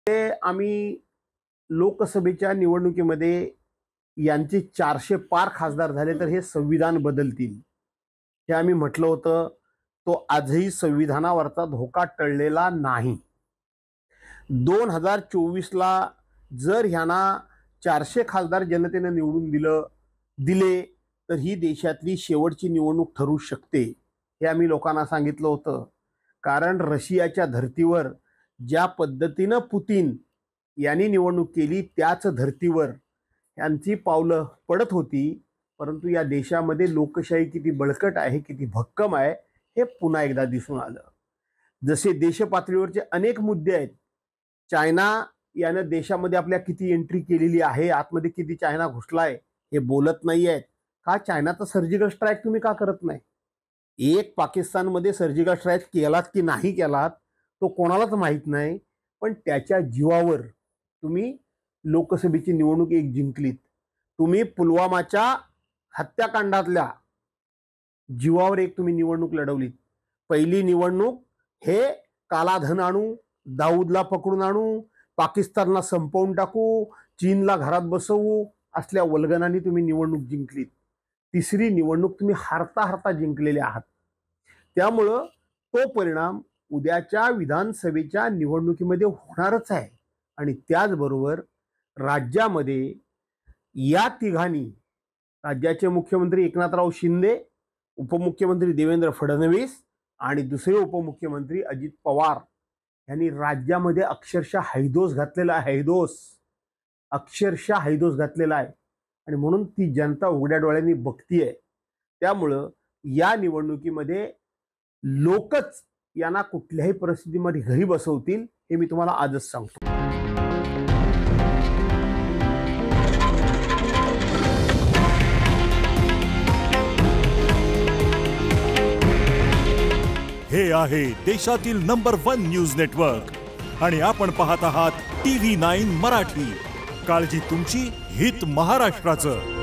ते आम्ही लोकसभेच्या निवडणुकीमध्ये यांचे 400 पार खासदार झाले तर हे संविधान बदलतील हे आम्ही म्हटलं होतं. तो आजही संविधानावरचा धोका टळलेला नाही. 2024ला जर ह्यांना 400 खासदार जनतेने निवडून दिले तर ही देशातली शेवटची निवडणूक ठरू शकते हे आम्ही लोकांना सांगितलं होतं. कारण रशियाच्या धर्तीवर ज्या पद्धतीनं पुतीन यांनी निवडणूक केली त्याच धर्तीवर यांची पावलं पडत होती. परंतु या देशामध्ये लोकशाही किती बळकट आहे, किती भक्कम आहे हे पुन्हा एकदा दिसून आलं. जसे देशपातळीवरचे अनेक मुद्दे आहेत. चायना यानं देशामध्ये आपल्या किती एंट्री केलेली आहे, आतमध्ये किती चायना घुसलाय हे बोलत नाही आहेत. का चायनाचा सर्जिकल स्ट्राईक तुम्ही का करत नाही? एक पाकिस्तानमध्ये सर्जिकल स्ट्राईक केलात की नाही केलात तो कोणालाच माहीत नाही. पण त्याच्या जीवावर तुम्ही लोकसभेची निवडणूक एक जिंकलीत. तुम्ही पुलवामाच्या हत्याकांडातल्या जीवावर एक तुम्ही निवडणूक लढवलीत. पहिली निवडणूक हे कालाधन आणू, दाऊदला पकडून आणू, पाकिस्तानला संपवून टाकू, चीनला घरात बसवू असल्या वल्गनांनी तुम्ही निवडणूक जिंकलीत. तिसरी निवडणूक तुम्ही हारता हारता जिंकलेले आहात. त्यामुळं तो परिणाम उद्याच्या विधानसभेच्या निवडणुकीमध्ये होणारच आहे. आणि त्याचबरोबर राज्यामध्ये या तिघांनी, राज्याचे मुख्यमंत्री एकनाथराव शिंदे, उपमुख्यमंत्री देवेंद्र फडणवीस आणि दुसरे उपमुख्यमंत्री अजित पवार यांनी राज्यामध्ये अक्षरशः हैदोस घातलेला आहे. अक्षरशः हैदोस घातलेला आहे. आणि म्हणून ती जनता उघड्या डोळ्यांनी बघतीये. त्यामुळं या निवडणुकीमध्ये लोकच यांना कुठल्याही परिस्थितीमध्ये घरी बसवतील हे मी तुम्हाला आजच सांगतो. हे आहे देशातील नंबर 1 न्यूज नेटवर्क आणि आपण पाहत आहात TV9 मराठी. काळजी तुमची, हित महाराष्ट्राचं.